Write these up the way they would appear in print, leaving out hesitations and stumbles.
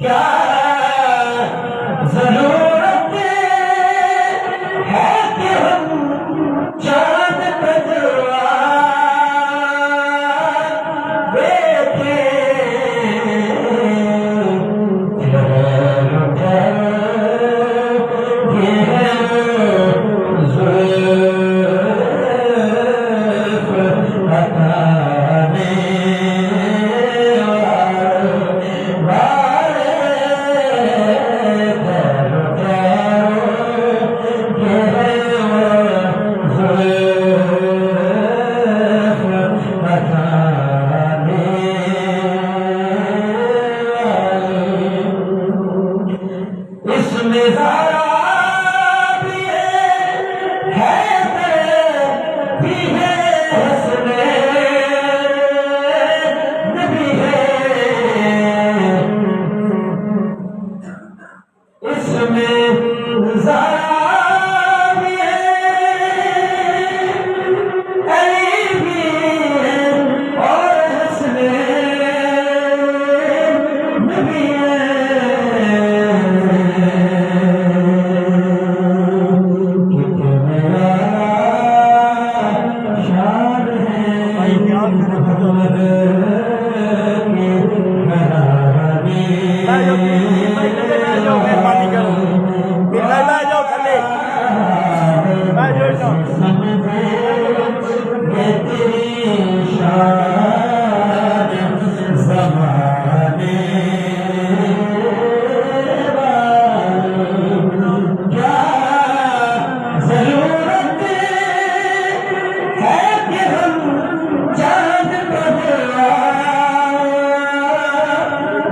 کیا ضرورت ہے کہ ہم چاند پہ جلوہ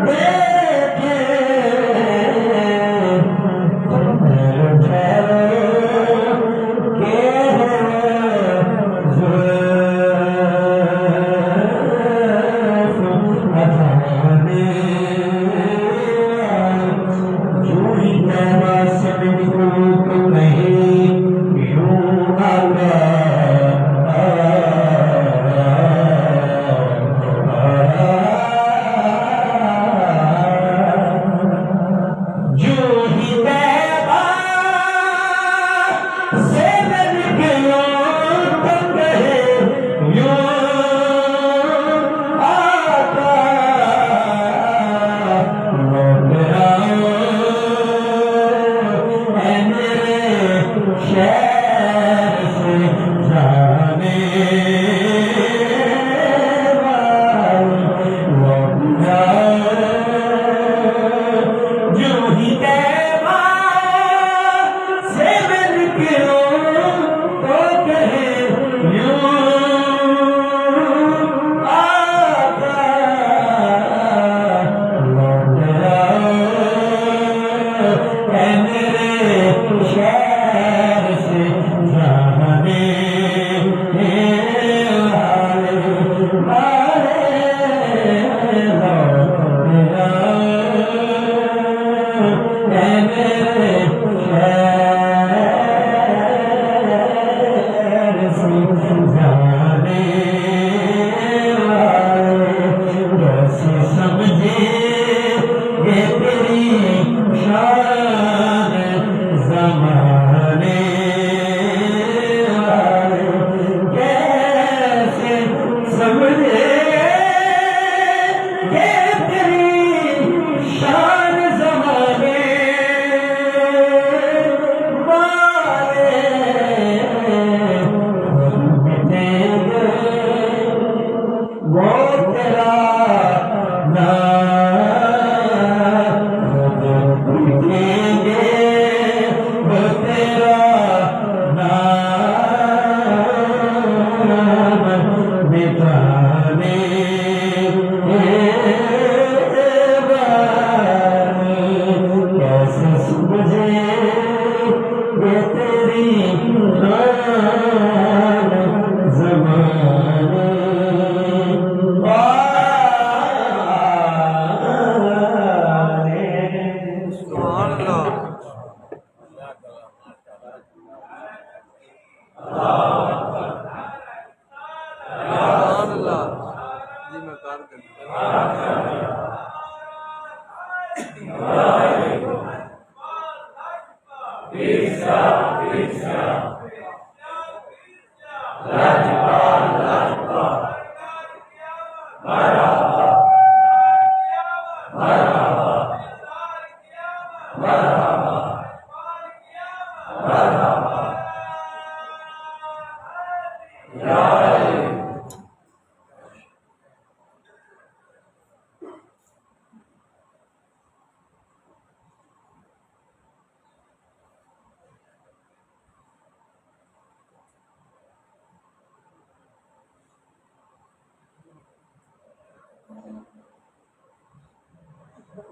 دیکھیں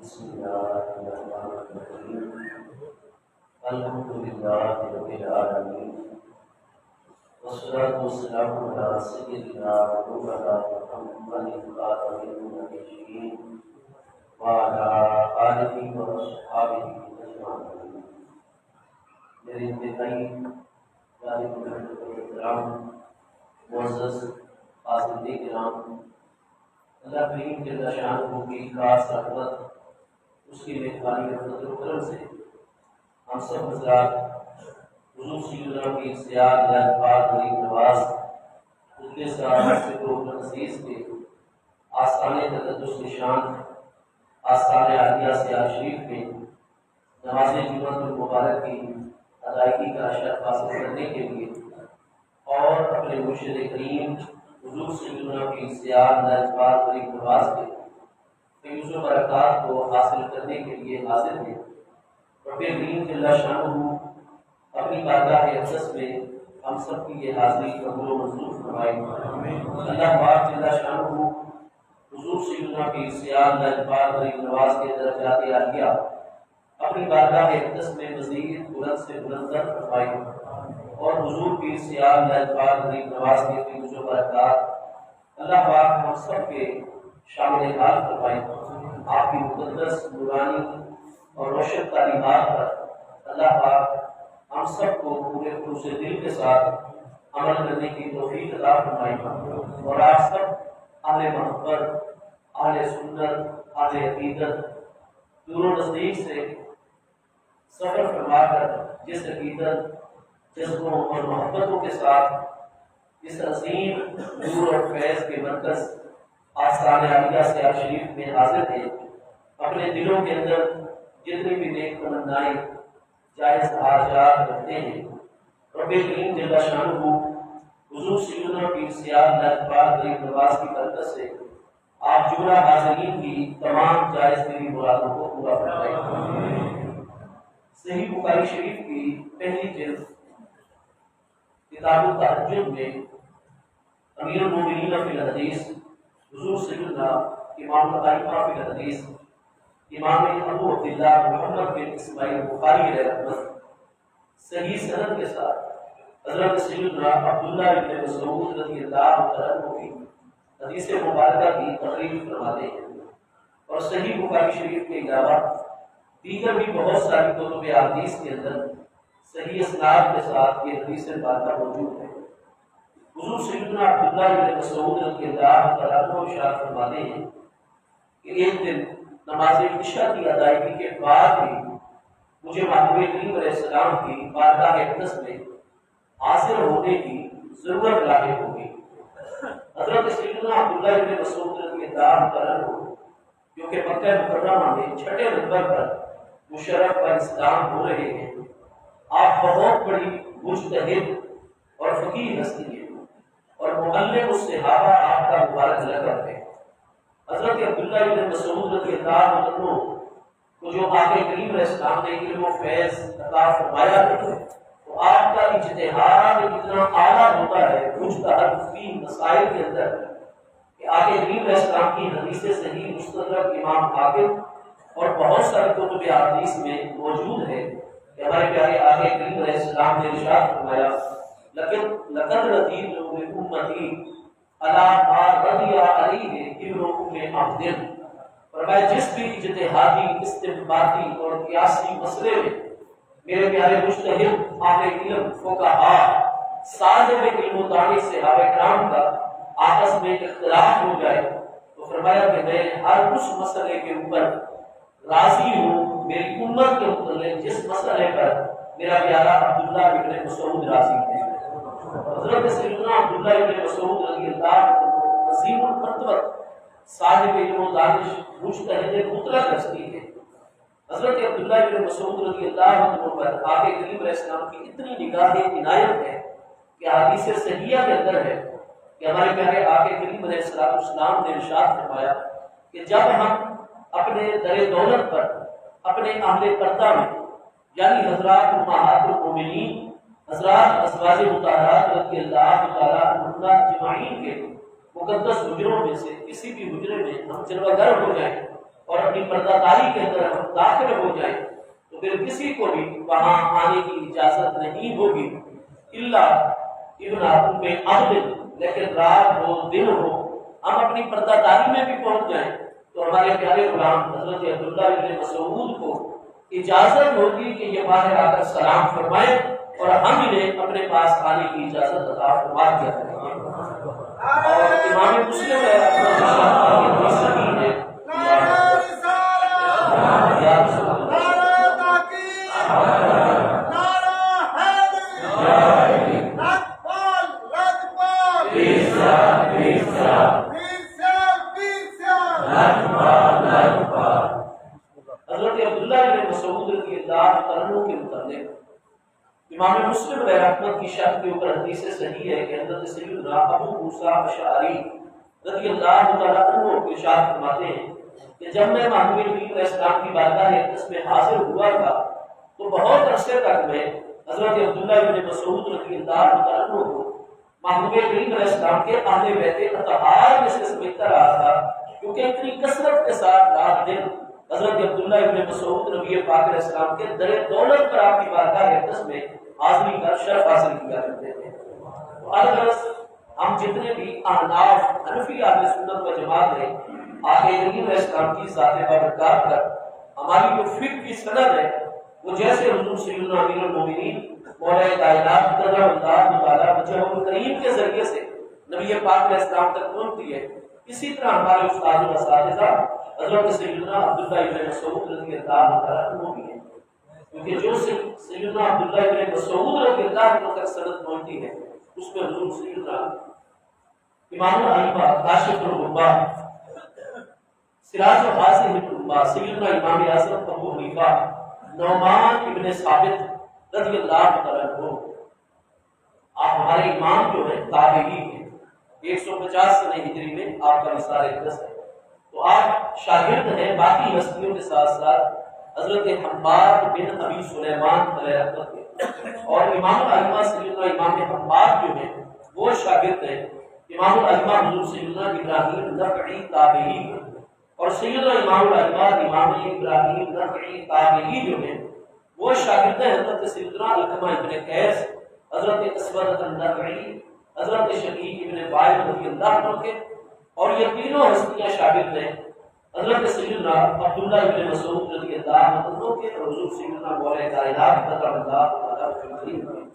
بسم الله الرحمن الرحيم الحمد لله رب العالمين والصلاة والسلام على سيدنا ونبينا محمد خاتم النبيين وعلى آله وصحبه أجمعين. میرے انتہائی طالب الکرام معزز حاضرین کرام، اللہ کریم جل شانہ کی خاص رحمت، اس کی مہربانی رحمت و کرم سے ہم سب حضرات حضور سیدنا کی سیاد الفاظ غریب نواز خود ساتھ فکر و تنسیز کے آستان تقدس نشان آستان عالیہ سیاہ شریف میں نماز جمعہ المبارک کی ادائیگی کا شرف حاصل کرنے کے لیے اور اپنے مرشد کریم حضور سیدنا کی سیاد الفاظ غریب نواز کے فیض و برکات کو حاصل کرنے کے لیے حاضر ہیں۔ رب کریم جل شانہ اپنی بارگاہ اقدس میں ہم سب کی یہ حاضری قبول و منظور فرمائے۔ اللہ پاک جل شانہ حضور سیدنا کی سیاد الفاظ غریب نواز کے درجات عالیہ اپنی بارگاہ اقدس میں مزید بلند سے بلندتر فرمائے اور حضور کی سیاد الفاظ غریب نواز کے فیض و برکات اللہ پاک ہم سب کے شامل حال فرمائے۔ آپ کی مقدس نورانی اور روشن تعلیمات پر اللہ پاک ہم سب کو پورے خلوص دل کے ساتھ عمل کرنے کی توفیق عطا فرمائے اور آپ سب اہل محبت، اہل سنت، اہل عقیدت دور و نزدیک سے سفر فرما کر جس عقیدت، جذبوں اور محبتوں کے ساتھ اس عظیم نور اور فیض کے مرکز آستان عالیہ سیاہ شریف میں حاضر ہیں، اپنے دلوں کے اندر جتنی بھی نیک تمنائیں جائز حاجات رکھتے ہیں، رب کریم جل شانہ حضور سیدنا کی سیاد الفاظ غریب نواز کی برکت سے آپ جملہ حاضرین کی تمام جائز دلی مرادوں کو پورا فرمائیں۔ صحیح بخاری شریف کی پہلی جلد کتاب التہجد میں امیر المومنین فی الحدیث حضور سیدنا امام الائمہ فی الحدیث امام ابو عبداللہ محمد بن اسماعیل بخاری علیہ رحمت صحیح سند کے ساتھ حضرت سیدنا عبداللہ بن مسعود رضی اللہ عنہ کی حدیث مبارکہ کی تقریر فرماتے ہیں اور صحیح بخاری شریف کے علاوہ دیگر بھی بہت ساری کتب احادیث کے اندر صحیح اسناد کے ساتھ یہ حدیث مبارکہ موجود ہے۔ حضور سیدنا عبداللہ بن مسعود رضی اللہ عنہ ارشاد فرماتے ہیں کہ ایک دن نماز عشاء کی ادائیگی کے بعد ہی مجھے محبوب کریم علیہ السلام کی بارگاہ اقدس میں حاضر ہونے کی ضرورت لاحق ہوگی۔ حضرت سیدنا عبداللہ بن مسعود رضی اللہ عنہ جو کہ مکہ مکرمہ میں 6 نمبر پر مشرف پر اسلام ہو رہے ہیں، آپ بہت بڑی مجتہد اور فقیہ ہستی ہیں اور معلم الصحابہ آپ کا مبارک لقب ہے۔ حضرت عبداللہ بن مسعود رضی اللہ عنہ کو جو آقا کریم علیہ السلام نے علم و فیض عطا فرمایا ہے، تو آپ کا اجتہاد اتنا اعلیٰ ہوتا ہے مجتہد فی مسائل کے اندر کہ آقا کریم علیہ السلام کی حدیث صحیح مستدرک امام حاکم اور بہت سارے کتب احادیث میں موجود ہے کہ ہمارے پیارے آقا کریم علیہ السلام نے ارشاد فرمایا لقد رضیت امتی علی ما رضی علیہ ابن ام عبد، فرمایا جس بھی اجتہادی، استنباطی اور قیاسی مسئلے میں میرے پیارے مجتہد، اہل علم، فقہاء، صاحب علم و دانی صحابہ کرام کا آپس میں اختلاف ہو جائے تو فرمایا کہ میں ہر اس مسئلے کے اوپر راضی ہوں میری امت کے متعلق جس مسئلے پر میرا پیارا عبداللہ ابن مسعود راضی ہے۔ حضرت سیدنا عبداللہ ابن مسعود رضی اللہ عنہ عظیم المرتبہ صاحب علم و دانش مجتہد مطلق ہستی ہے۔ حضرت عبداللہ ابن مسعود رضی اللہ عنہ پر آقا کریم علیہ السلام کی اتنی نگاہ عنایت ہے کہ حدیث صحیحہ کے اندر ہے کہ ہمارے پیارے آقا کریم علیہ السلام نے ارشاد فرمایا کہ جب ہم اپنے در دولت پر اپنے اہل پردہ میں یعنی حضرات امہات المومنین حضرات ازواج مطہرات رضی اللہ تعالیٰ عنہن اجمعین کے مقدس حجروں میں سے کسی بھی حجرے میں ہم جلوہ گر ہو جائیں اور اپنی پردہ داری کے اندر ہم داخل ہو جائیں تو پھر کسی کو بھی وہاں آنے کی اجازت نہیں ہوگی الا ابن ام عبد، لیکن رات ہو دن ہو ہم اپنی پردہ داری میں بھی پہنچ جائیں تو ہمارے پیارے غلام حضرت عبداللہ ابن مسعود کو اجازت ہوگی کہ یہ باہر آ کر سلام فرمائیں اور ہم انہیں اپنے پاس آنے کی اجازت عطا فرما دیا کریں گے۔ اور امام مسلم ہے حضرت عبداللہ ابن مسعود رضی اللہ عنہ کے متعلق امام مسلم علیہ رحمت کی شرط کے اوپر حدیث صحیح ہے کہ حضرت سیدنا ابو موسیٰ اشعری رضی اللہ تعالیٰ عنہ ارشاد فرماتے ہیں کہ جب میں محبوب نبی علیہ السلام کی بارگاہ اقدس میں حاضر ہوا تھا تو بہت عرصے تک میں حضرت عبداللہ ابن مسعود رضی اللہ تعالیٰ عنہ کو محبوب کریم علیہ السلام کے اہل بیت اطہار میں سے سمجھتا رہا تھا، کیونکہ اتنی کثرت کے ساتھ رات دن حضرت عبداللہ ابن مسعود نبی پاک علیہ السلام کے در دولت پر آپ کی بارگاہ اقدس میں حاضری کر شرف حاصل کیا کرتے تھے۔ تو الغرض ہم جتنے بھی احناف حنفی اہل سنت و جماعت ہیں آقا کریم علیہ السلام کی ذات بابرکات پر ہماری جو فقہ کی سند ہے وہ جیسے حضور سیدنا امیر المومنین مولا کائنات قدر اللہ تعالیٰ وجہ الکریم کے ذریعے سے نبی پاک علیہ السلام تک پہنچتی ہے، اسی طرح ہمارے استاد و اساتذہ حضرت سیدنا عبداللہ ابن مسعود رضی اللہ عنہ بھی ہے، کیونکہ جو سیدنا عبداللہ ابن مسعود رضی اللہ عنہ تک سند پہنچتی ہے اس میں حضور سیدنا امام الائمہ کاشف الغبار سراج الحاصل الغبار سیدنا امام اعظم ابو حنیفہ نعمان ابن ثابت رضی اللہ عنہ آپ ہمارے امام جو ہے تابعی ہیں، 150 سنہ ہجری میں آپ کا وصال اقدس ہے، تو آپ شاگرد ہیں باقی ہستیوں کے ساتھ ساتھ حضرت حماد بن ابی سلیمان علیہ رحمت کے، اور امام الائمہ سیدنا امام حماد جو ہیں وہ شاگرد ہیں امام الائمہ حضور سیدنا ابراہیم نخعی تابعی ہیں، اور سیدنا امام الائمہ امام ابراہیم نخعی تابعی جو ہیں وہ شاگرد ہیں حضرت سیدنا علقمہ ابن قیس، حضرت اسود النخعی، حضرت شقیق ابن وائل رضی اللہ عنہ کے، اور یہ تینوں ہستیاں شاگرد ہیں حضرت سیدنا عبداللہ ابن مسعود رضی اللہ عنہ کے اور حضور سیدنا مولا کائنات قدر اللہ تعالیٰ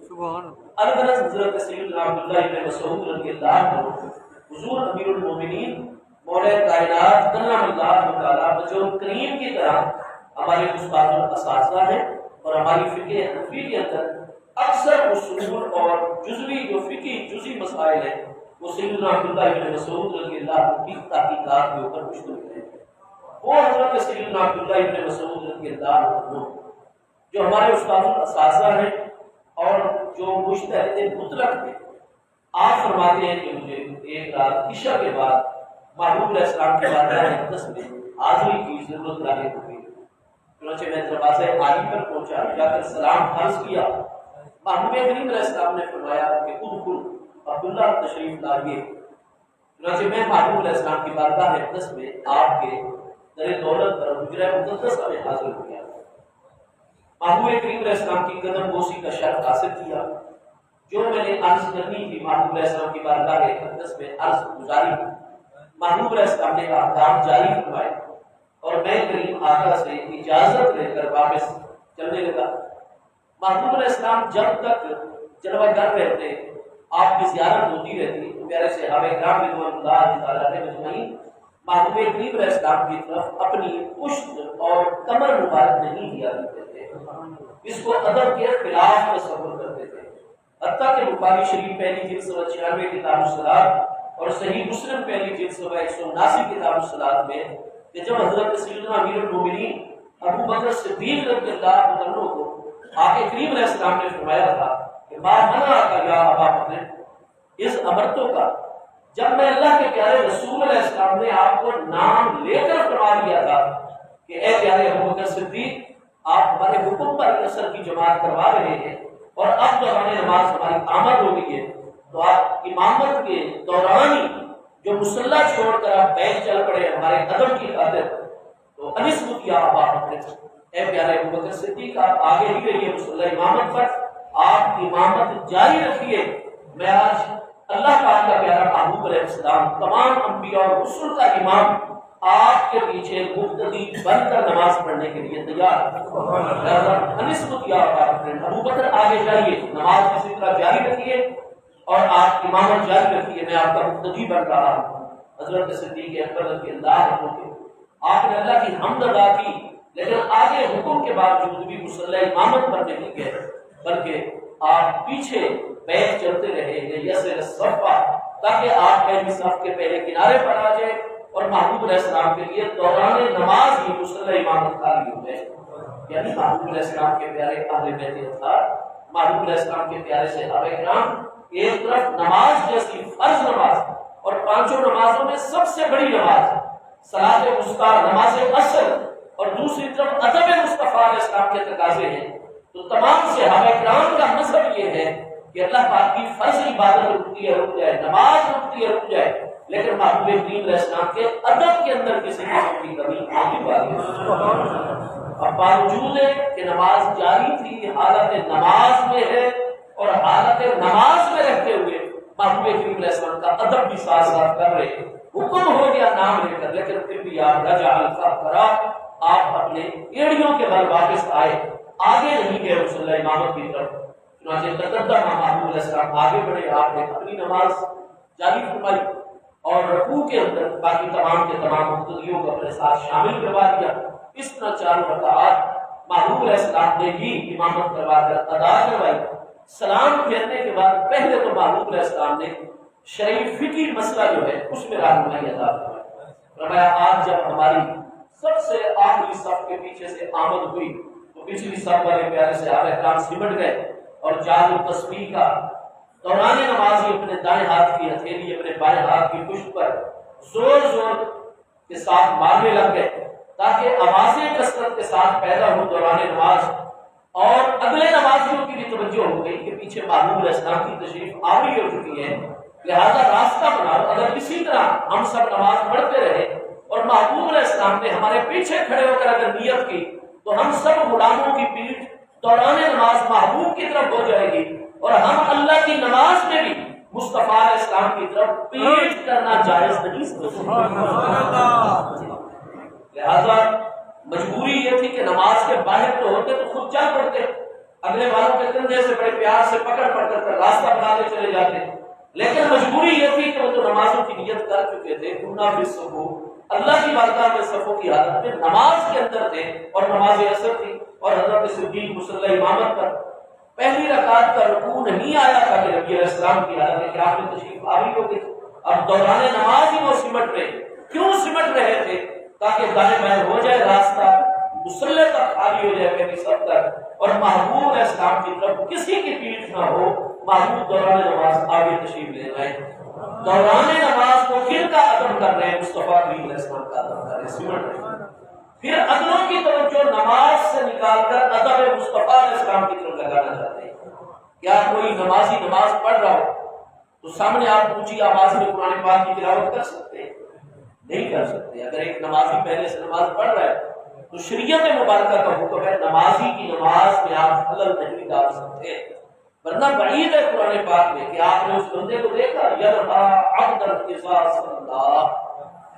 سبحان الغرض حضرت سیدنا عبداللہ ابن مسعود رضی اللہ عنہ حضور امیر المومنین مولا کائنات قدر اللہ تعالیٰ وجہ الکریم کی طرح ہمارے استاد و اساتذہ ہیں، اور ہماری فقہ حنفی کے اندر اکثر اصول اور جزوی جو فقہی جزئی مسائل ہیں وہ سیدنا عبداللہ ابن مسعود رضی اللہ عنہ کی تحقیقات کے اوپر مشتمل ہے۔ وہ حضرت سیدنا عبداللہ ابن مسعود رضی اللہ عنہ جو ہمارے استاد الاساتذہ ہیں اور جو مجتہد مطلق ہیں، آپ فرماتے ہیں کہ مجھے ایک رات عشاء کے بعد محبوب علیہ السلام کے بارگاہ اقدس میں حاضری کی ضرورت لاحق ہوئی، چنانچہ میں دروازے عالی پر پہنچا، جا کر سلام عرض کیا، محبوب کریم علیہ السلام نے فرمایا کہ ادخل عبداللہ تشریف لائیے، چنانچہ میں محبوب علیہ السلام کی بارگاہ اقدس میں آپ کے در دولت پر حجرہ مقدسہ میں حاضر ہو گیا، محبوب کریم علیہ السلام کی قدم بوسی کا شرف حاصل کیا، جو میں نے عرض کرنی تھی محبوب علیہ السلام کی بارگاہ اقدس میں عرض گزاری، محبوب علیہ السلام نے احکام جاری فرمائے اور میں کریم آقا سے اجازت لے کر واپس چلنے لگا۔ محبوب علیہ السلام جب تک جلوہ گر رہتے آپ کی زیارت ہوتی رہتی تو پیارے صحابہ کرام رضوان اللہ تعالیٰ علیہ اجمعین محبوب کریم علیہ السلام کی طرف اپنی پشت اور نہیں دیا کرتے تھے، اس کو ادب کے خلاف تصور کرتے تھے۔ حتیٰ کہ بخاری شریف پہلی جلد 96 کتاب الصلاۃ اور صحیح مسلم پہلی جلد 179 کتاب الصلاۃ میں کہ جب حضرت سیدنا امیر المومنین ابو بکر صدیق رضی اللہ عنہ کو آقا کریم علیہ السلام نے فرمایا تھا کہ ما منعک یا ابا بکر اس امرتوں کا، جب میں اللہ کے پیارے رسول علیہ السلام نے آپ کو نام لے کر فرما دیا تھا کہ اے پیارے ابو بکر صدیق آپ ہمارے حکم پر اثر کی جماعت کروا رہے ہیں اور اب دوران نماز ہماری آمد ہو گئی ہے، تو آپ امامت کے دوران ہی جو مصلح چھوڑ کر آپ بیٹھ چل پڑے ہمارے ادب کی خاطر، تو انسبت یا ابا بکر، اے پیارے ابو بکر صدیق آپ آگے ہی رہیے مصلح امامت پر، آپ امامت جاری رکھیے۔ میں آج اللہ پاک کا پیارا محبوب علیہ السلام تمام انبیاء اور رسل کا امام آپ کے پیچھے مقتدی بن کر نماز پڑھنے کے لیے تیار ہے۔ انسبت یا ابا بکر، ابو بکر آگے جائیے، نماز اسی طرح جاری رکھیے اور آپ امامت جاری رکھیے، میں آپ کا مقتدی بن رہا ہوں۔ حضرت صدیق اکبر رضی اللہ عنہ کے آپ نے اللہ کی حمد ادا کی، لیکن آگے حکم کے باوجود بھی مصلح امامت پر نہیں گئے، بلکہ آپ پیچھے بیٹھ چلتے رہے یسر الصفا، تاکہ آپ پہلی صف کے پہلے کنارے پر آ جائے اور محبوب علیہ السلام کے لیے دوران نماز ہی مصلح امامت خالی ہو جائے۔ یعنی محبوب علیہ السلام کے پیارے اہل بیت اطہار، محبوب علیہ السلام کے پیارے صحابہ کرام ایک طرف نماز جیسی فرض نماز اور پانچوں نمازوں میں سب سے بڑی نماز صلاۃ وسطیٰ نماز عصر اور دوسری طرف ادب مصطفیٰ علیہ السلام کے تقاضے ہیں، تو تمام صحابہ کرام کا مذہب یہ ہے کہ اللہ پاک کی فرض عبادت رکتی ہے رک جائے، نماز رکتی ہے رک جائے، لیکن محبوب کریم علیہ السلام کے ادب کے اندر کسی قسم کی کمی نہیں پائی۔ اب باوجود ہے کہ نماز جاری تھی، حالت نماز میں ہے اور حالت نماز میں رہتے ہوئے محبوب کریم علیہ السلام کا ادب بھی ساتھ ساتھ کر رہے، حکم ہو گیا نام لے کر، لیکن پھر بھی آپ رجع الفقرا، آپ اپنے ایڑیوں کے بل واپس آئے، آگے نہیں گئے مصلح امامت کی طرف۔ چنانچہ تقدم محبوب علیہ السلام آگے بڑھے، آپ نے اپنی نماز جاری فرمائی اور رکوع کے اندر باقی تمام کے تمام مقتدیوں کو اپنے ساتھ شامل کروا دیا۔ اس طرح 4 رکعات محبوب علیہ السلام نے ہی امامت کروا کر ادا کروائی۔ سلام پھیرنے کے بعد پہلے تو محبوب علیہ السلام نے شرعی فقہی مسئلہ جو ہے اس میں رہنمائی ادا فرمائی۔ فرمایا آج جب ہماری سب سے آخری صف کے پیچھے سے آمد ہوئی تو پچھلی صف والے پیارے صحابہ کرام سمٹ گئے اور جال التسبیح کا دوران نماز ہی اپنے دائیں ہاتھ کی ہتھیلی اپنے بائیں ہاتھ کی پشت پر زور زور کے ساتھ مارنے لگ گئے تاکہ آوازیں کثرت کے ساتھ پیدا ہو دوران نماز، اور اگلے نمازیوں کی بھی توجہ ہو گئی کہ پیچھے محبوب علیہ السلام کی تشریف آوری ہو چکی ہے، لہذا راستہ بناؤ۔ اگر اسی طرح ہم سب نماز پڑھتے رہے اور محبوب علیہ السلام نے ہمارے پیچھے کھڑے ہو کر اگر نیت کی تو ہم سب غلاموں کی پیٹھ دوران نماز محبوب کی طرف ہو جائے گی اور ہم اللہ کی نماز میں بھی مصطفیٰ علیہ السلام کی طرف پیٹ کرنا جائز نہیں سمجھتے۔ لہذا مجبوری یہ تھی کہ نماز کے باہر تو ہوتے تو خود چل پڑتے، اگلے والوں کے کندھے سے بڑے پیار سے پکڑ کر راستہ بناتے چلے جاتے، لیکن مجبوری یہ تھی کہ وہ تو نمازوں کی نیت کر چکے تھے، کنا فی الصفوف، اللہ کی بارگاہ میں صفوں کی حالت میں نماز کے اندر تھے اور نماز عصر تھی، اور حضرت صدیق مصلی امامت پر پہلی رکعت کا رکوع نہیں آیا تھا کہ نبی علیہ السلام کی حالت میں کہ آپ نے تشریف آوری ہو گئی۔ اب دوران نماز ہی وہ سمٹ رہے، کیوں سمٹ رہے تھے؟ تاکہ دائیں بائیں ہو جائے راستہ، مصلی تک خالی ہو جائے پہلی صف تک، اور محبوب علیہ السلام کی طرف کسی کی پیٹھ نہ ہو، محبوب دوران نماز آگے تشریف لے جائے۔ دوران نماز کو کن کا ادب کر رہے ہیں؟ مصطفیٰ علیہ السلام کا ادب کر رہے ہیں، سمٹ رہے ہیں۔ پھر اگلوں کی توجہ نماز سے نکال کر ادب مصطفیٰ علیہ السلام کی طرف لگانا چاہتے ہیں۔ کیا کوئی نمازی نماز پڑھ رہا ہو تو سامنے آپ اونچی آواز میں قرآن پاک کی تلاوت کر سکتے ہیں؟ نہیں کر سکتے۔ اگر ایک نمازی پہلے سے نماز پڑھ رہا ہے تو شریعت مبارکہ کا حکم ہے نمازی کی نماز میں آپ خلل نہیں ڈال سکتے، ورنہ بعید ہے قرآن پاک میں کہ آپ نے اس بندے کو دیکھا یرفع عبدا اذا صلی،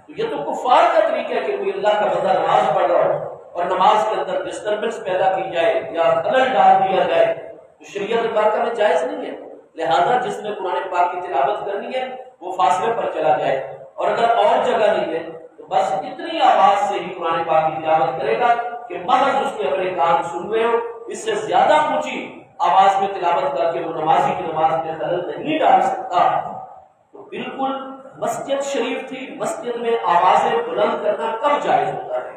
تو یہ تو کفار کا طریقہ ہے کہ کوئی اللہ کا بندہ نماز پڑھ رہا ہو اور نماز کے اندر ڈسٹربنس پیدا کی جائے یا خلل ڈال دیا جائے، تو شریعت مبارکہ میں جائز نہیں ہے۔ لہذا جس نے قرآن پاک کی تلاوت کرنی ہے وہ فاصلے پر چلا جائے، اور اگر اور جگہ نہیں ہے تو بس اتنی آواز سے ہی قرآن پاک کی تلاوت کرے گا کہ محض اس کے اپنے کان سن رہے ہو، اس سے زیادہ اونچی آواز میں تلاوت کر کے وہ نمازی کی نماز میں خلل نہیں ڈال سکتا۔ تو بالکل مسجد شریف تھی، مسجد میں آوازیں بلند کرنا کب جائز ہوتا ہے؟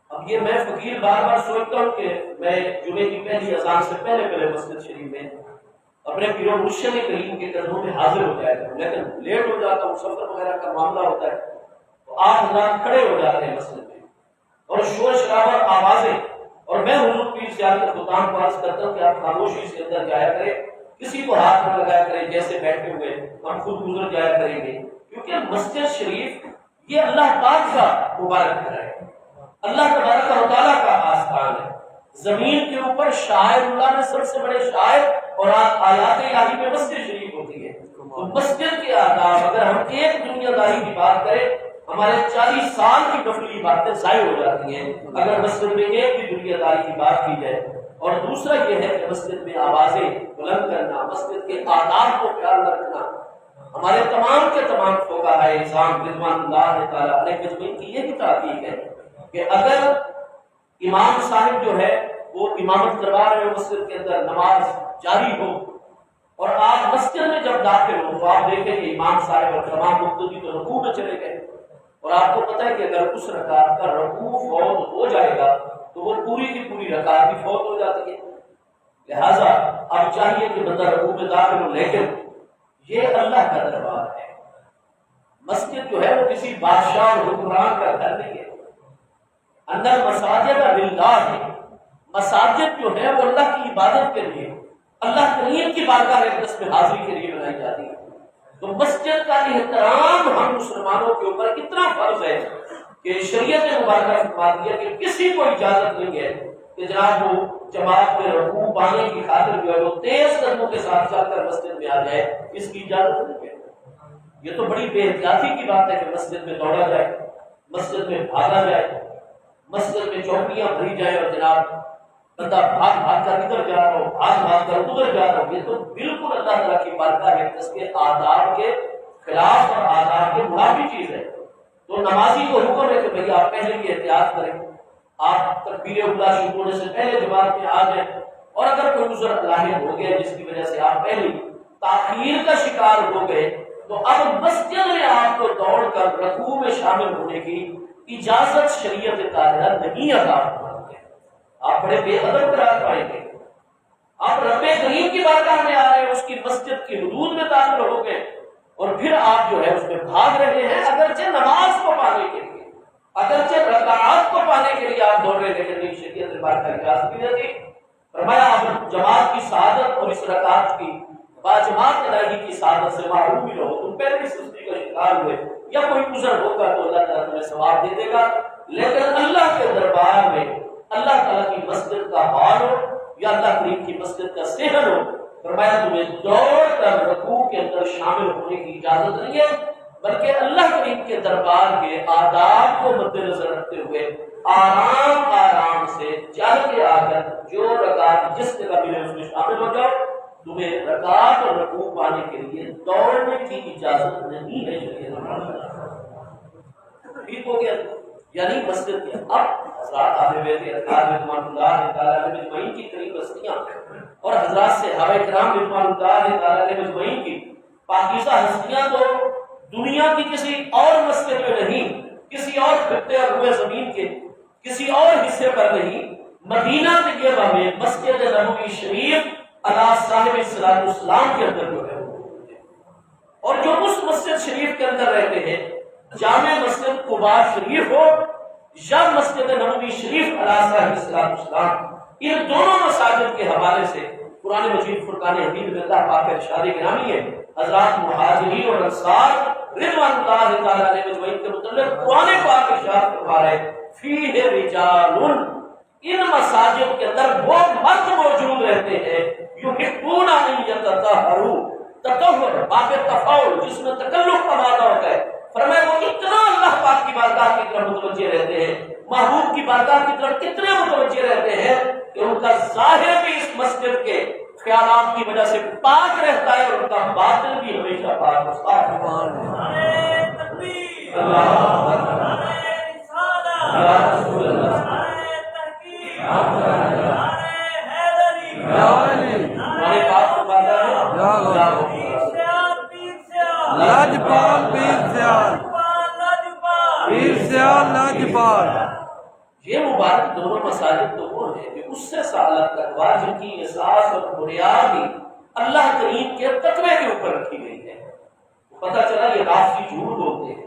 اب یہ میں فقیر بار بار سوچتا ہوں کہ میں جمعے کی پہلی اذان سے پہلے مسجد شریف میں اپنے پیر و مرشد کریم کے قدموں میں حاضر ہو جایا کروں، لیکن لیٹ ہو جاتا ہوں، سفر وغیرہ کا معاملہ ہوتا ہے تو آپ حضرات کھڑے ہو جاتے ہیں مسجد میں اور شور شرابہ آوازیں، اور میں حضور پیر سے آ کر خطام کو عرض کرتا ہوں کہ آپ خاموشی سے اندر جایا کریں، کسی کو ہاتھ نہ لگایا کریں، جیسے بیٹھے ہوئے ہم خود گزر جایا کریں گے، کیونکہ مسجد شریف یہ اللہ پاک کا مبارک گھر ہے، اللہ تبارک و تعالیٰ کا آستان ہے۔ زمین کے اوپر شاعر اللہ میں سب سے بڑے شاعر اور آیات الہی میں مسجد شریف ہوتی ہے۔ تو مسجد کے آداب اگر ہم ایک دنیا داری کی بات کریں، ہمارے 40 سال کی نفلی باتیں ضائع ہو جاتی ہیں اگر مسجد میں ایک بھی دنیا داری کی بات کی جائے۔ اور دوسرا یہ ہے کہ مسجد میں آوازیں بلند کرنا، مسجد کے آداب کو خیال رکھنا، ہمارے تمام کے تمام فقہاء اعظام رضوان اللہ تعالیٰ علیہ اجمعین کی یہ تحقیق ہے کہ اگر امام صاحب جو ہے وہ امامت کروا رہے ہو مسجد کے اندر، نماز جاری ہو، اور آپ مسجد میں جب داخل ہو تو آپ دیکھیں کہ امام صاحب اور تمام مقتدی تو رکوع میں چلے گئے، اور آپ کو پتہ ہے کہ اگر اس رکعت کا رکوع فوت ہو جائے گا تو وہ پوری کی پوری رکعت بھی فوت ہو جاتی ہے۔ لہذا اب چاہیے کہ بندہ رکوع میں داخل ہو، لیکن یہ اللہ کا دربار ہے، مسجد جو ہے وہ کسی بادشاہ اور حکمران کا گھر نہیں ہے۔ اندر مساجد للہ ہے، مساجد جو ہے وہ اللہ کی عبادت کے لیے، اللہ کریم کی بارگاہ اقدس میں حاضری کے لیے بنائی جاتی ہے۔ تو مسجد کا احترام ہم مسلمانوں کے اوپر اتنا فرض ہے کہ شریعت مبارکہ فرما دیا کہ کسی کو اجازت نہیں ہے کہ جناب وہ جماعت میں رکوع پانے کی خاطر جو ہے وہ تیز قدموں کے ساتھ چل کر مسجد میں آ جائے، اس کی اجازت نہیں ہے۔ یہ تو بڑی بے احتیاطی کی بات ہے کہ مسجد میں دوڑا جائے، مسجد میں بھاگا جائے، مسجد میں چوکیاں بھری جائے اور جناب بندہ بھاگ کر ادھر جا رہا ہو، بھاگ کر ادھر جا رہا ہو، یہ تو بالکل اللہ تعالیٰ کی بارگاہ ہے، اس کے آداب کے خلاف اور آداب کے منافی چیز ہے۔ تو نمازی کو حکم ہے کہ بھئی آپ پہلے کی احتیاط کریں، آپ تکبیر اولیٰ شروع ہونے سے پہلے جماعت میں آ جائیں، اور اگر کوئی عذر لاحق ہو گیا جس کی وجہ سے آپ پہلے تاخیر کا شکار ہو گئے تو اب مسجد میں آپ کو دوڑ کر رکوع میں شامل ہونے کی اجازت شریعت طاہرہ نہیں عطا فرماتی ہے۔ آپ بڑے بے ادب قرار پائیں گے، آپ رب کریم کی بارگاہ میں آ رہے ہیں، اس کی مسجد کی حدود میں داخل ہو گئے اور پھر آپ جو ہے اس میں بھاگ رہے ہیں، اگرچہ نماز کو پانے کے لیے، اگرچہ رکعات کو پانے کے لیے آپ دوڑ رہے ہیں، لیکن نہیں، شریعت بارگاہ اجازت نہیں دیتی۔ فرمایا آپ جماعت کی سعادت اور اس رکعت کی باجماعت ادائیگی کی سعادت سے محروم بھی رہو، تم پہلے سستی کا شکار ہوئے یا کوئی عذر ہوگا تو اللہ تعالیٰ تمہیں ثواب دے دے گا، لیکن اللہ کے دربار میں اللہ تعالیٰ کی مسجد کا حال ہو یا اللہ کریم کی مسجد کا صحن ہو، فرمایا تمہیں دوڑ کر رکوع کے اندر شامل ہونے کی اجازت نہیں ہے، بلکہ اللہ کریم کے دربار کے آداب کو مد نظر رکھتے ہوئے آرام آرام سے چل کے آ کر جو رکعت جس جگہ ملے اس میں شامل ہو جاؤ، تمہیں رکعت اور رکوع پانے کے لیے دوڑنے کی اجازت نہیں ہے شریعت۔ ٹھیک ہو گیا؟ یعنی مسجد کے اب حضرات اہل بیت اطہار رضوان اللہ تعالیٰ علیہ اجمعین کی قریب ہستیاں اور حضرات صحابہ کرام رضوان اللہ تعالیٰ علیہ اجمعین کی پاکیزہ ہستیاں تو دنیا کی کسی اور مسجد میں نہیں، کسی اور خطے اور روئے زمین کے کسی اور حصے پر نہیں، مدینہ طیبہ میں مسجد نبوی شریف علی صاحب السلام کے اندر جو ہے، اور جو اس مسجد شریف کے اندر رہتے ہیں، جامع مسجد قباء شریف ہو یا مسجد نبوی شریف علی صاحب السلام، ان دونوں مساجد کے حوالے سے قرآن مجید فرقان حمید میں اللہ پاک کا ارشاد گرامی ہے، حضرات مہاجرین اور انصار رضوان اللہ تعالیٰ علیہ اجمعین کے متعلق قرآن پاک ارشاد فرما رہا ہے، فیہ رجال، ان مساجد کے اندر وہ مرد موجود رہتے ہیں یحبون ان یتطہروا، تطہر باب تفاعل جس میں تکلف کا معنی ہوتا ہے، فرمایا وہ اتنا اللہ پاک کی بارگاہ کی طرف متوجہ رہتے ہیں، محبوب کی بارگاہ کی طرف اتنے متوجہ رہتے ہیں کہ ان کا ظاہر بھی اس مسجد کے خیالات کی وجہ سے پاک رہتا ہے اور ان کا باطن بھی ہمیشہ پاک ہوتا ہے۔ تکبیر، اللہ نعرہ رسالت، یا رسول اللہ، نعرہ تحقیق، نعرہ حیدری، ہمارے پاس فرماتا ہے پیر سیال، لاجپال پیر سیال، لاجپال، پیر سیال لاجپال۔ یہ مبارک دونوں مساجد تو وہ ہیں جو اس سے سالت تقوا جن کی اساس اور بنیاد ہی اللہ کریم کے تقوی کے اوپر رکھی گئی ہے۔ پتہ چلا یہ رافضی جھوٹ ہوتے ہیں،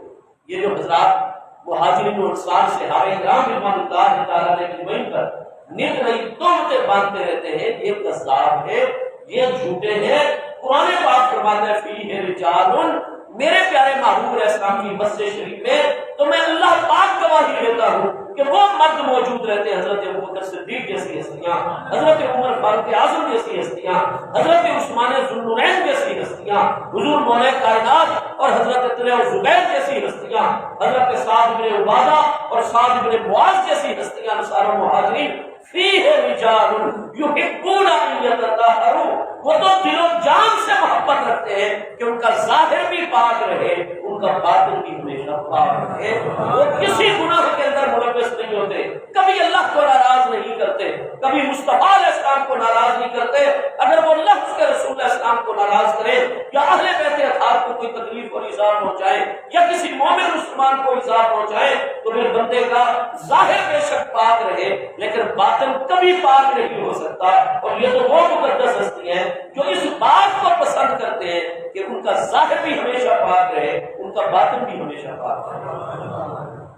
یہ جو حضرات مہاجرین اور انصار صحابہ کرام رضوان اللہ تعالیٰ علیہ اجمعین پر نت نئی تہمتیں باندھتے رہتے ہیں، یہ کذاب ہے، یہ جھوٹے ہیں۔ قرآن پاک فرماتا ہے فیہ رجال، میرے پیارے محبوب علیہ السلام کی مسجد شریف میں تو میں اللہ پاک گواہی دیتا ہوں کہ وہ مرد موجود رہتے ہیں، حضرت ابوبکر صدیق جیسی ہستیاں، حضرت عمر فاروق اعظم جیسی ہستیاں، حضرت عثمان ذو النورین جیسی ہستیاں، حضور مولا کائنات اور حضرت طلحہ و زبیر جیسی ہستیاں، حضرت سعد بن عبادہ اور سعد بن معاذ جیسی ہستیاں، انصار و مہاجرین۔ فیہ رجال یحبون ان یتطہروا، وہ تو دل و جان سے محبت رکھتے ہیں کہ ان کا ظاہر بھی پاک رہے، ان کا باطن بھی ہمیشہ پاک رہے، وہ کسی گناہ کے اندر ملوث نہیں ہوتے، کبھی اللہ کو ناراض نہیں کرتے، کبھی مصطفیٰ علیہ السلام کو ناراض نہیں کرتے۔ اگر وہ اللہ اس کے رسول علیہ السلام کو ناراض کرے یا اہل بیت اطہار کو کوئی تکلیف اور ایذا پہنچائے یا کسی مومن مسلمان کو ایذا پہنچائے تو پھر بندے کا ظاہر بے شک پاک رہے لیکن باطن کبھی پاک نہیں ہو سکتا۔ اور یہ تو وہ مقدس ہستی ہیں جو اس بات کو پسند کرتے ہیں کہ ان کا ظاہر بھی ہمیشہ پاک رہے، ان کا باطن بھی ہمیشہ پاک رہے۔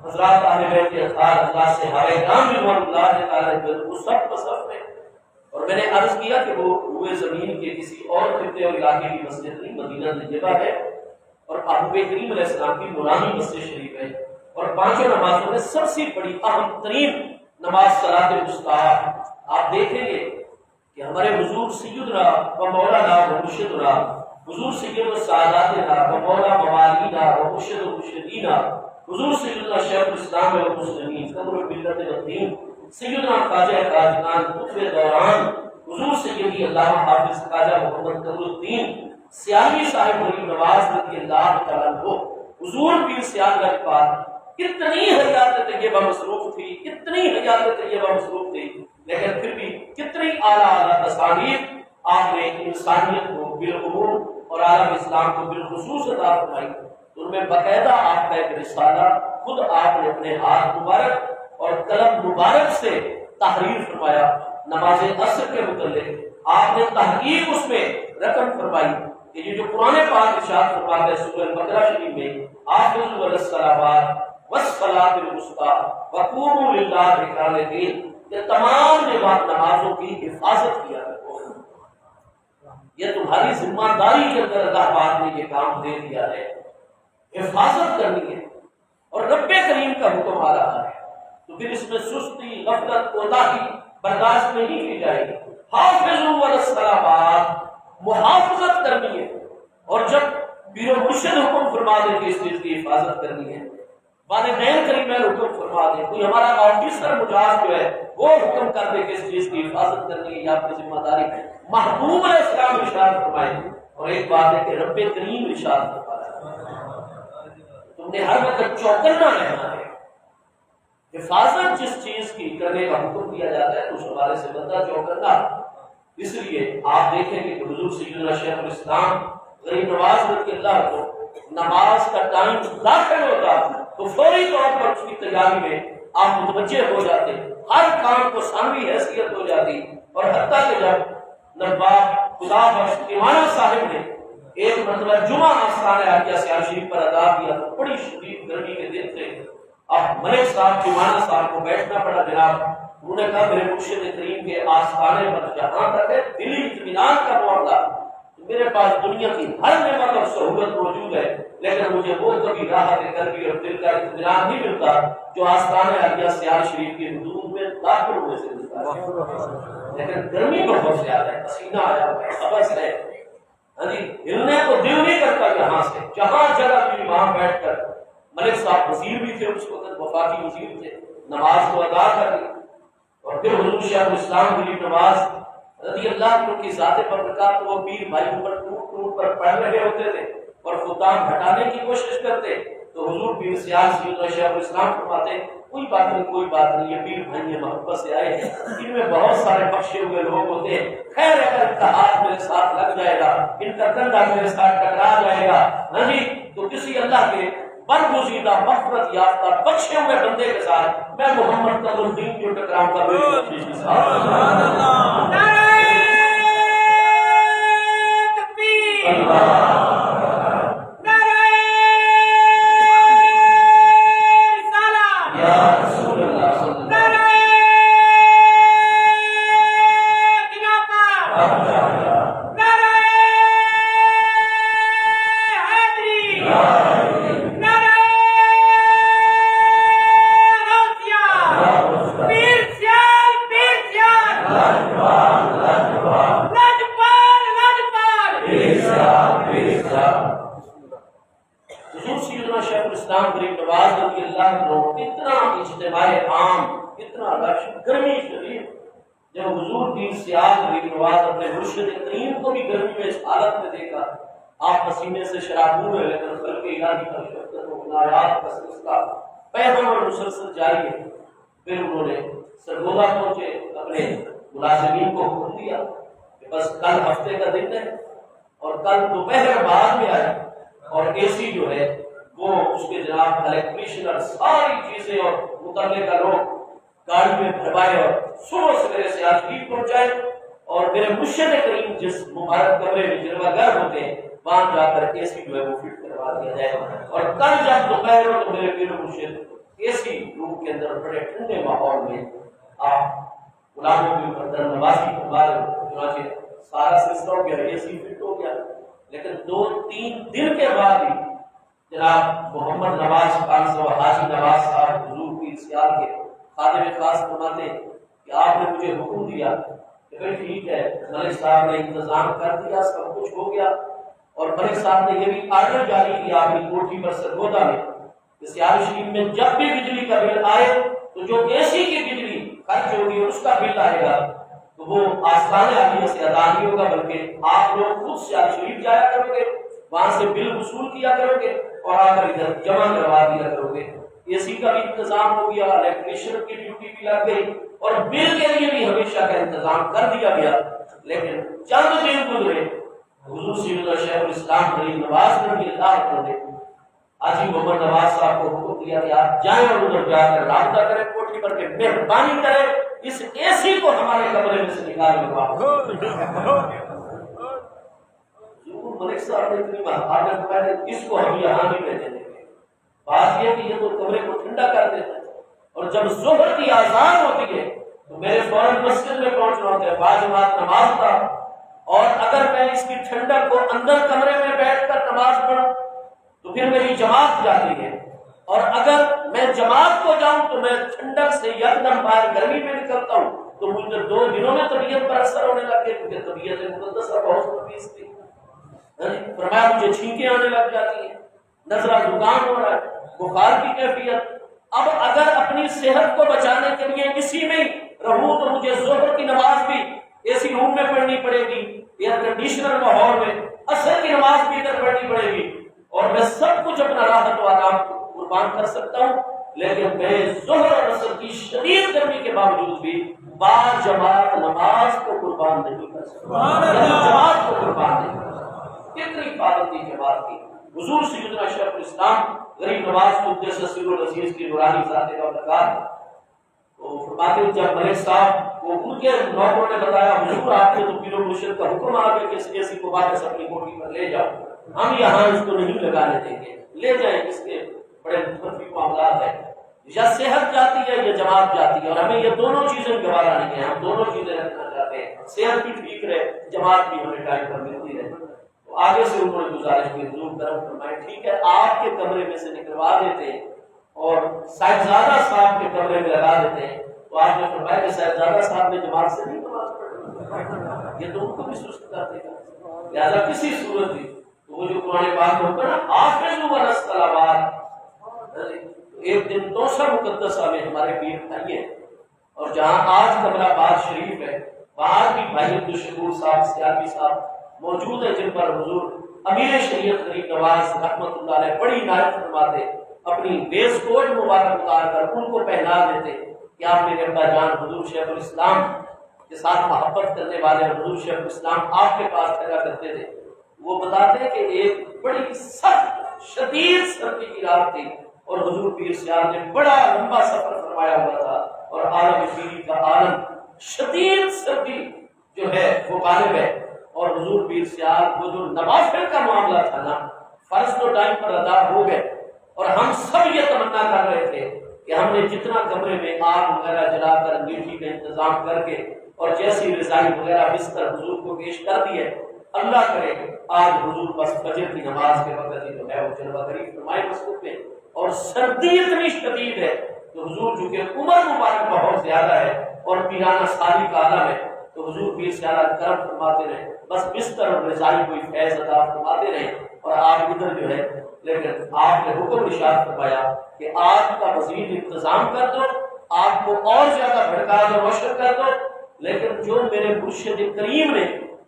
حضرات اہل بیت اطہار اللہ سے ہمارے نام رضوان اللہ تعالی وہ سب پسند ہے۔ اور میں نے عرض کیا کہ وہ روئے زمین کے کسی اور خطے اور علاقے کی مسجد نہیں، مدینہ طیبہ ہے اور محبوب کریم علیہ السلام کی نورانی مسجد شریف ہے، اور پانچوں نمازوں میں سب سے بڑی اہم ترین نماز صلاۃ الوسطیٰ۔ آپ دیکھیں گے کہ ہمارے حضور سیدنا و مولانا و مرشدنا، حضور سید الساداتنا و مولا موالینا و مرشد المرشدین، حضور سیدنا شیخ الاسلام و المسلمین قمر الملت الدین، سیدنا خواجہ خواجگان قطب دوران، حضور سیدی علامہ حافظ خواجہ محمد قمر الدین سیالی صاحب غریب نواز رضی اللہ تعالیٰ عنہ، حضور پیر سیال لاجپال، کتنی حیات طیبہ مصروف تھی، کتنی حیات طیبہ مصروف تھی، لیکن پھر بھی کتنی اعلیٰ تصانیف آپ نے انسانیت کو بالعموم اور عالم اسلام کو بالخصوص عطا فرمائی۔ ان میں باقاعدہ آپ کا ایک رسالہ خود آپ نے اپنے ہاتھ مبارک اور قلم مبارک سے تحریر فرمایا۔ نماز عصر کے متعلق آپ نے تحقیق اس میں رقم فرمائی کہ یہ جو قرآن پاک ارشاد فرماتا ہے سورہ بقرہ شریف میں حافظوا علی الصلوات والصلاۃ الوسطیٰ وقوموا للہ قانتین، کہ تمام نمازوں کی حفاظت کیا کرو، یہ تمہاری ذمہ داری کے اندر اللہ پاک نے یہ کام دے دیا ہے، حفاظت کرنی ہے۔ اور رب کریم کا حکم آ رہا ہے تو پھر اس میں سستی، غفلت، کوتاہی برداشت نہیں کی جائے گی۔ حافظوا علی الصلوات، محافظت کرنی ہے، اور جب پیر و مرشد حکم فرما دے کہ اس چیز کی حفاظت کرنی ہے، والدین کریمین حکم فرما دے، کوئی ہمارا آفیسر مجاز جو ہے وہ حکم کر دے کہ اس چیز کی حفاظت کرنی ہے، یا اپنی ذمہ داری ہے، محبوب علیہ السلام ارشاد فرمائے۔ اور ایک بات ہے کہ رب کریم ارشاد فرمایا تم نے ہر وقت چوکنا رہنا ہے۔ حفاظت جس چیز کی کرنے کا حکم دیا جاتا ہے اس حوالے سے بندہ چوکنا۔ اس لیے آپ دیکھیں گے کہ حضور سیدنا شیخ الاسلام غریب نواز رضی اللہ کو نماز کا ٹائم داخل ہوتا تو فوری طور پر اس کی تیاری میں آپ متوجہ ہو جاتے، ہر کام کو ثانوی حیثیت ہو جاتی، اور حتیٰ کہ جب نواب خدا بخش دیوانہ صاحب نے ایک مرتبہ جمعہ آستانہ عالیہ سیال شریف پر ادا کیا تو بڑی شدید گرمی کے دن تھے، اب ملک صاحب دیوانہ صاحب کو بیٹھنا پڑا جناب۔ انہوں نے کہا میرے مرشد کریم کے آستانے پر جہاں تک ہے دلی اطمینان کا معاملہ، میرے پاس دنیا کی ہر نعمت اور سہولت موجود ہے، لیکن مجھے وہ کبھی راحت قلبی اور دل کا اطمینان نہیں ملتا جو آستانہ عالیہ سیال شریف کی حدود میں داخل ہونے سے ملتا ہے۔ لیکن گرمی بہت زیادہ ہے، پسینہ آیا ہوا ہے، قبض ہے، ہاں جی، ہلنے کو دل نہیں کرتا یہاں سے، جہاں جگہ بھی وہاں بیٹھ کر ملک صاحب وزیر بھی تھے اس وقت، وفاقی وزیر تھے، نماز کو ادا کر دی، اور پھر حضور شیخ الاسلام غریب نواز رضی اللہ عنہ کی ذات برکات وہ پیر بھائی پر ٹوٹ ٹوٹ پر پڑھ رہے ہوتے تھے اور خطاب ہٹانے کی کوشش کرتے تو حضور پیر سیال سیدنا شیخ الاسلام فرماتے ہیں کوئی بات نہیں، یہ پیر بھائی یہ محبت سے آئے ہیں، ان میں بہت سارے بخشے ہوئے لوگ ہوتے ہیں، خیر اگر ان کا ہاتھ میرے ساتھ لگ جائے گا، ان کا کندھا میرے ساتھ ٹکرا جائے گا، ہاں جی، تو کسی اللہ کے برگزیدہ مغفرت یافتہ بخشے ہوئے بندے کے ساتھ میں محمد قمر الدین جو ٹکراؤں گا میری بخشش کے ساتھ۔ حضور سیدنا شیخ الاسلام غریب نواز رضی اللہ عنہ اتنا اجتماع عام، اتنا رش، گرمی شدید، جب حضور پیر سیال غریب نواز اپنے مرشد کریم کو بھی گرمی میں اس حالت میں دیکھا، آپ پسینے سے شرابور ہے لیکن خلق الہی کا شفقت و عنایات کا سلسلہ پیغام اور مسلسل جاری ہے۔ پھر انہوں نے سرگودا پہنچے، اپنے ملازمین کو حکم دیا کہ بس کل ہفتے کا دن ہے اور کل دوپہر بعد میں آئے، اور اے سی جو ہے وہ اس کے جناب الیکٹریشن اور ساری چیزیں اور متعلقہ لوگ گاڑی میں بھروائے اور صبح سویرے سے آج بھی پہنچائے، اور میرے مرشد کریم جس مبارک کمرے میں جلوہ گر ہوتے ہیں وہاں جا کر اے سی جو ہے وہ فٹ کروا دیا جائے، اور کل جب دوپہر ہو تو میرے پیر مرشد اے سی روم کے اندر بڑے ٹھنڈے ماحول میں آپ غلاموں کے اوپر نوازی فرما رہے، چنانچہ سارا سلسلہ ہو گیا، اے سی فٹ ہو گیا، لیکن 2-3 دن کے بعد ہی جناب محمد نواز خان صاحب، حاجی نواز صاحب حضور پیر سیال کے خادم خاص فرماتے ہیں کہ آپ نے مجھے حکم دیا کہ بھائی ٹھیک ہے، ملک صاحب نے انتظام کر دیا، سب کچھ ہو گیا، اور ملک صاحب نے یہ بھی آرڈر جاری کیا اپنی کوٹھی پر سرگودا میں کہ سیال شریف میں جب بھی بجلی کا بل آئے تو جو اے سی کی بجلی خرچ ہوگی اور اس کا بل آئے گا تو وہ آستان عالیہ سے ادا نہیں ہوگا، بلکہ آپ لوگ خود سیال شریف جایا کرو گے، وہاں سے بل وصول کیا کرو گے اور آ کر ادھر جمع کروا دیا کرو گے۔ اے سی کا بھی انتظام ہو گیا، الیکٹریشین کی ڈیوٹی بھی لگ گئی، اور بل کے لیے بھی ہمیشہ کا انتظام کر دیا گیا۔ لیکن چند دن گزرے، حضور سیدنا شیخ الاسلام غریب نواز رضی اللہ عنہ نے حاجی محمد نواز صاحب کو حکم دیا کہ آپ جائیں اور ادھر جا کر رابطہ کریں کوٹھی پر کہ مہربانی کریں اس اے سی کو ہمارے کمرے میں سے نکال ملک صاحب نے اتنی محبت کروائی اس کو ہم یہاں نہیں رہنے دیں گے۔ بات یہ کہ یہ تو کمرے کو ٹھنڈا کر دیتا ہے، اور جب ظہر کی اذان ہوتی ہے تو میرے فوراً مسجد میں پہنچنا ہوتا ہے، باجماعت نماز کا، اور اگر میں اس کی ٹھنڈک کو اندر کمرے میں بیٹھ کر نماز پڑھوں تو پھر میری جماعت جاتی ہے، اور اگر میں جماعت کو جاؤں تو میں ٹھنڈک سے یکدم باہر گرمی میں نکلتا ہوں، تو مجھے 2 دنوں میں طبیعت پر اثر ہونے لگے، کیونکہ طبیعت مقدسہ بہت نفیس تھی، فرمایا مجھے چھینکیں آنے لگ جاتی ہیں، نزلہ زکام ہو رہا ہے، بخار کی کیفیت۔ اب اگر اپنی صحت کو بچانے کے لیے اسی میں رہوں تو مجھے ظہر کی نماز بھی اے سی روم میں پڑھنی پڑے گی، ایئر کنڈیشنر ماحول میں، عصر کی نماز بھی ادھر پڑھنی پڑے گی، اور میں سب کچھ اپنا راحت و آرام قربان کر سکتا ہوں، لیکن میں ظہر اور عصر کی شدید گرمی کے باوجود بھی با جماعت نماز کو قربان نہیں کر سکتا، جماعت کو قربان نہیں کر سکتا۔ کتنی پابندی جماعت کی۔ حضور سیدنا شیخ الاسلام غریب نواز قدس سر العزیز کی نورانی ذات کا برکات، تو فرماتے ہیں جب ملک صاحب کو ان کے نوکروں نے بتایا حضور آپ کے تو پیر و مرشد کا حکم آ گیا کہ اس اے سی کو واپس اپنی کوٹھی پر لے جاؤ، ہم یہاں اس کو نہیں لگانے دیں گے، لے جائیں، اس کے بڑے منفی معاملات ہیں، یا صحت جاتی ہے یا جماعت جاتی ہے، اور ہمیں یہ دونوں چیزیں گوارا نہیں ہیں، ہم دونوں چیزیں رکھنا چاہتے ہیں، صحت بھی ٹھیک رہے، جماعت بھی ہمیں ٹائم پر ملتی رہے۔ تو آگے سے انہوں نے گزارش کی حضور کرم فرمائے ٹھیک ہے آپ کے کمرے میں سے نکلوا دیتے ہیں اور صاحبزادہ صاحب کے کمرے میں لگا دیتے ہیں، تو آپ نے فرمایا کہ صاحبزادہ صاحب نے جماعت سے نہیں نماز پڑھی، یہ تو ان کو بھی سست کر دے گا، لہٰذا کسی صورت بھی تو وہ جو قرآن پاک میں ہوگا نا حافظوا علی الصلوات، ایک دن توسا مقدسہ میں ہمارے پیر بھائی ہیں، اور جہاں آج کمرہ آباد شریف ہے وہاں بھی بھائی عبدالشکور صاحب سیاسی صاحب موجود ہیں، جن پر حضور امیر شریعت غریب نواز رحمۃ اللہ علیہ بڑی عنایت فرماتے، اپنی ویس کوٹ مبارک اتار کر ان کو پہنا دیتے کہ آپ میرے ابا جان حضور شیخ الاسلام کے ساتھ محبت کرنے والے حضور شیخ الاسلام آپ کے پاس ٹھہرا کرتے تھے. وہ بتاتے ہیں کہ ایک بڑی سخت شدید سردی کی رات تھی اور حضور پیر سیال نے بڑا لمبا سفر فرمایا ہوا تھا اور عالم پیری کا عالم شدید سردی جو ہے وہ غالب ہے. اور حضور پیر سیال وہ جو نوافل کا معاملہ تھا نا فرض تو ٹائم پر ادا ہو گئے اور ہم سب یہ تمنا کر رہے تھے کہ ہم نے جتنا کمرے میں آگ وغیرہ جلا کر انگیٹھی کا انتظام کر کے اور جیسی رضائی وغیرہ بستر حضور کو پیش کر دی ہے اللہ کرے آج حضور بس فجر کی نماز کے وقت ہی جو ہے وہ جلوہ گری فرمائے مسجد میں. اور سردی اتنی شدید ہے تو حضور چونکہ عمر مبارک بہت زیادہ ہے اور پیرانہ سالی کا عالم ہے تو حضور پیر سیالہ کرم فرماتے رہے بس بستر اور رضائی کوئی فیض عطا فرماتے رہے اور آپ ادھر جو ہے لیکن آپ نے حکم ارشاد فرمایا کہ آگ کا مزید انتظام کر دو آگ کو اور زیادہ بھڑکا دو روشن کر دو. لیکن جو میرے مرشد کریم نے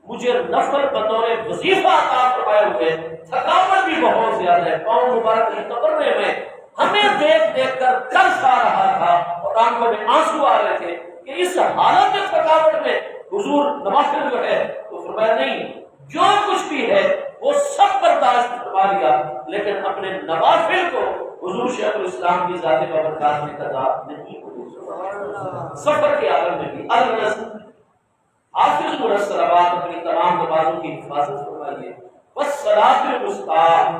مجھے نفل بطور وظیفہ عطا فرمائے ہوئے تھکاوٹ بھی بہت زیادہ ہے پاؤں مبارک کے تبرنے میں ہمیں دیکھ دیکھ کر ترس آ رہا تھا اور آنکھوں میں آنسو آ رہے تھے کہ اس حالت میں تھکاوٹ میں حضور نوافل جو ہے تو فرمایا نہیں جو کچھ بھی ہے وہ سب برداشت فرما لیا لیکن اپنے نوافل کو حضور شیخ الاسلام کی ذات بابرکات میں قضا نہیں ہوئی. سفر کے عالم میں بھی حافظ الصلوات اپنی تمام نمازوں کی حفاظت فرمائیے. والصلاۃ الوسطی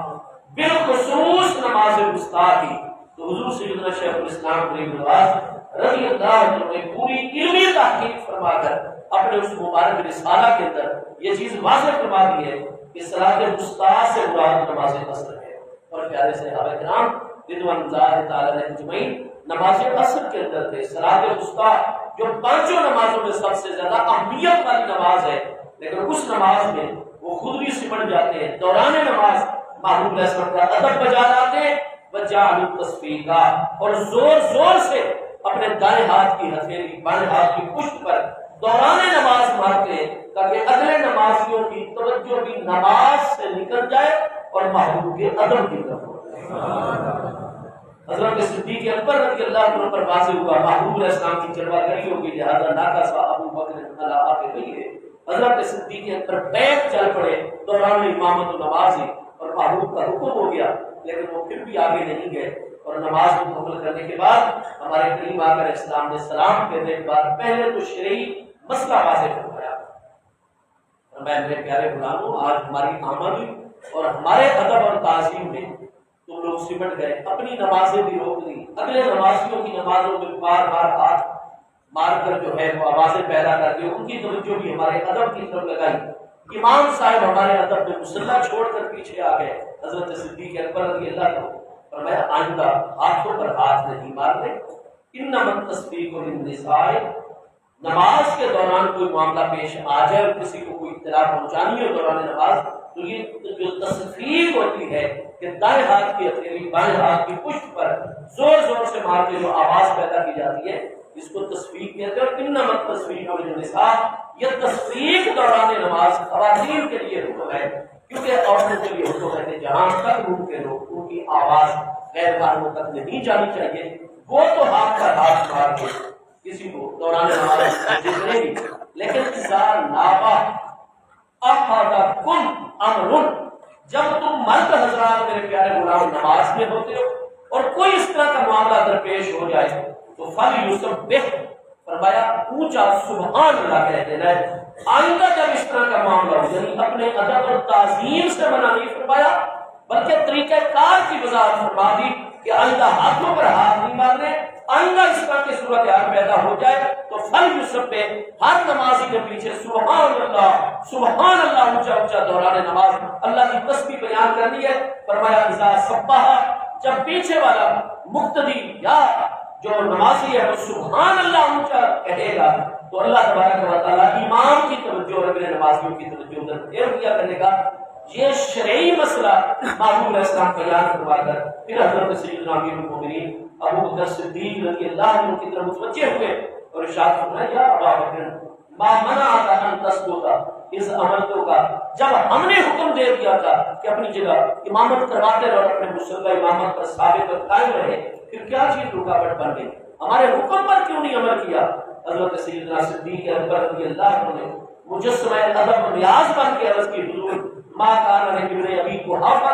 بالخصوص نماز وسطی کی تو حضور سیدنا شیخ الاسلام غریب نواز رضی اللہ عنہ نے پوری علمی تحقیق فرما کر اپنے اس مبارک رسالہ کے اندر یہ چیز واضح فرما دی ہے کہ صلاۃ وسطی سے مراد نماز عصر ہے. اور پیارے صحابہ کرام رضوان اللہ تعالی علیہ اجمعین نماز عصر کے اندر تھے. صلاۃ وسطی جو پانچوں نمازوں میں سب سے زیادہ اہمیت والی نماز ہے لیکن اس نماز میں وہ خود بھی سمٹ جاتے ہیں دوران نماز محبوب علیہ السلام کا ادب بجا لاتے ہیں وجعلوا التصفیق اور زور زور سے اپنے دائیں ہاتھ کی ہتھیلی بائیں ہاتھ کی پشت پر دوران نماز مارتے ہیں تاکہ اگلے نمازیوں کی توجہ بھی نماز سے نکل جائے اور محبوب کے ادب کی طرف ہو جائے. حضرت صدیق اکبر رضی اللہ عنہ پر واضح ہوا محبوب علیہ السلام کی جلوہ گری ہوگی لہذا ناکاسا ابو بکر علی آپ نہیں ہے. حضرت صدیق اکبر بیٹھ چل پڑے دوران امامت و نماز اور محبوب کا حکم ہو گیا لیکن وہ پھر بھی آگے نہیں گئے اور نماز مکمل کرنے کے بعد ہمارے کریم آقا علیہ السلام نے سلام پھیرنے کے بعد پہلے تو شرعی مسئلہ واضح فرمایا. میرے پیارے غلاموں آج ہماری آمد اور ہمارے ادب اور تعظیم میں تم لوگ سمٹ گئے اپنی نمازیں بھی روک دی اگلے نمازیوں کی نمازوں میں بار بار ہاتھ مار کر جو ہے وہ آوازیں پیدا کر دی ان کی توجہ بھی ہمارے ادب کی طرف لگائی. امام صاحب ہمارے ادب میں مصلی چھوڑ کر پیچھے آ گئے. حضرت صدیق اکبر رضی اللہ عنہ فرمایا آئندہ ہاتھوں پر ہاتھ نہیں مارنے. انما التصفیق للنساء نماز کے دوران کوئی معاملہ پیش آ جائے اور کسی کو کوئی اطلاع پہنچانی ہو دوران نماز تو یہ جو تصفیق ہوتی ہے کہ دائیں ہاتھ کی ہتھیلی بائیں ہاتھ کی پشت پر زور زور سے مار کے جو آواز پیدا کی جاتی ہے اس کو تصفیق کہتے ہیں. اور انما التصفیق للنساء یہ تصفیق دوران نماز خواتین کے لیے حکم ہے کیونکہ عورتوں کے لیے حکم ہے کہ جہاں تک ان کے لوگ ان کی آواز غیر محرموں تک نہیں جانی چاہیے وہ تو ہاتھ پر ہاتھ مار کے کسی کو دوران نماز جتنے بھی لیکن اذا نابا احدکم امر جب تم مرد حضرات میرے پیارے غلام نماز میں ہوتے ہو اور کوئی اس طرح کا معاملہ درپیش ہو جائے تو فلیسبح فرمایا اونچا سبحان اللہ کہہ دینا ہے. آئندہ جب اس طرح کا معاملہ ہو یعنی اپنے ادب اور تعظیم سے منع نہیں فرمایا بلکہ طریقہ کار کی وضاحت فرما دی کہ آئندہ ہاتھوں پر ہاتھ نہیں مارنے. آئندہ اس طرح کی صورتحال پیدا ہو جائے تو فلیسبح ہر نمازی کے پیچھے سبحان اللہ اونچا اونچا دوران نماز اللہ کی تسبیح بیان کرنی ہے. فرمایا اذا سبح جب پیچھے والا مقتدی یا جو نمازی ہے وہ سبحان اللہ اونچا کہے گا تو اللہ تبارک و تعالیٰ امام کی توجہ اور اگلے نمازیوں کی توجہ ادھر پھیر دیا کرنے کا. یہ شرعی مسئلہ محبوب علیہ السلام بیان کروا کر پھر حضرت سیدنا امیر المومنین ابو بکر صدیق رضی اللہ عنہ کی طرف متوجہ ہوئے اور ارشاد فرمایا یا ابا بکر ما منعک ان تسجد اذ امرتک، جب ہم نے حکم دے دیا تھا کہ اپنی جگہ امامت کرواتے رہو، اپنے مسلح امامت پر ثابت اور قائم رہے، پھر کیا چیز رکاوٹ بن گئی؟ ہمارے حکم پر کیوں نہیں عمل کیا؟ حضرت سیدنا صدیق اکبر رضی اللہ عنہ نے مجسمہ ادب و نیاز بن کے عرض کی، حضور ما کان لابن ابی قحافہ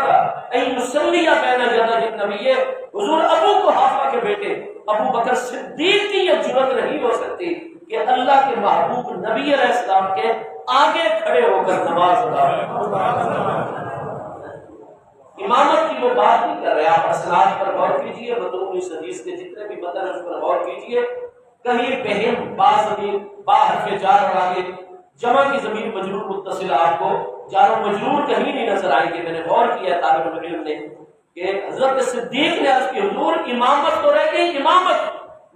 ان یصلی بین یدی النبی، حضور ابو قحافہ کے بیٹے ابو بکر صدیق کی یہ جرأت نہیں ہو سکتی کہ اللہ کے محبوب نبی علیہ السلام کے آگے کھڑے ہو کر نماز ادا کریں۔ امامت کی وہ بات نہیں کر رہے، آپ اسناد پر غور کیجئے، متون اس حدیث کے جتنے بھی متن اس پر غور کیجئے، کہیں بہم با ضمیر با حرف جار اور آگے جمع کی ضمیر مجرور متصل آپ کو جار و مجرور کہیں نہیں نظر آئیں گے۔ میں نے غور کیا طالب علم نے کہ حضرت صدیق نے عرض کی، حضور امامت تو رہ گئی، امامت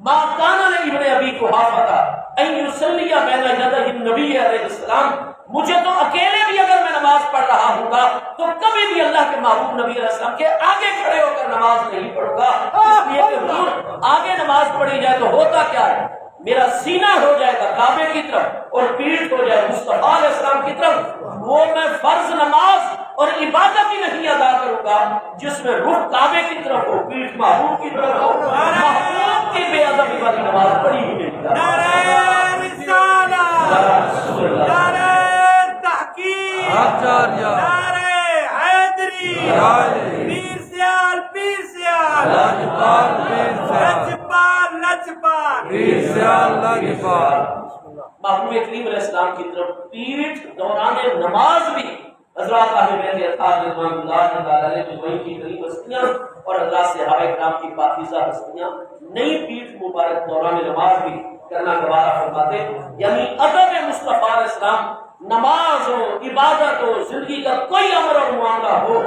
ما کان لابن ابی قحافہ ان یصلی بین یدی النبی علیہ السلام، مجھے تو اکیلے بھی اگر میں نماز پڑھ رہا ہوں گا تو کبھی بھی اللہ کے محبوب نبی علیہ السلام کے آگے کھڑے ہو کر نماز نہیں پڑھوں گا، اس لیے کہ حضور آگے نماز پڑھی جائے تو ہوتا کیا ہے، میرا سینہ ہو جائے گا کعبے کی طرف اور پیٹھ ہو جائے مصطفیٰ علیہ السلام کی طرف، وہ میں فرض نماز اور عبادت ہی نہیں ادا کروں گا جس میں رخ کعبے کی طرف ہو، پیٹھ محبوب کی طرف ہو، محبوب کی بے ادبی والی نماز پڑھی ہی نہیں جاتی۔ نعرہ رسالت، نعرہ تحقیق، نعرہ حیدری، پیر سیال، پیر سیال، لاجپال پیر سیال، لجپال، لجپال، پیر سیال لاجپال۔ محبوب کریم علیہ السلام کی طرف پیٹھ دوران نماز بھی حضرات اہل بیت اطہار رضوان اللہ تعالی علیہ جو کی قریب ہستیاں اور حضرات صحابہ کرام کی پاکیزہ ہستیاں نئی پیٹھ مبارک دوران نماز بھی کرنا گوارا فرماتے، یعنی ادب مصطفیٰ علیہ السلام، نماز ہو، عبادت ہو، زندگی کا کوئی امر اور معاملہ ہو،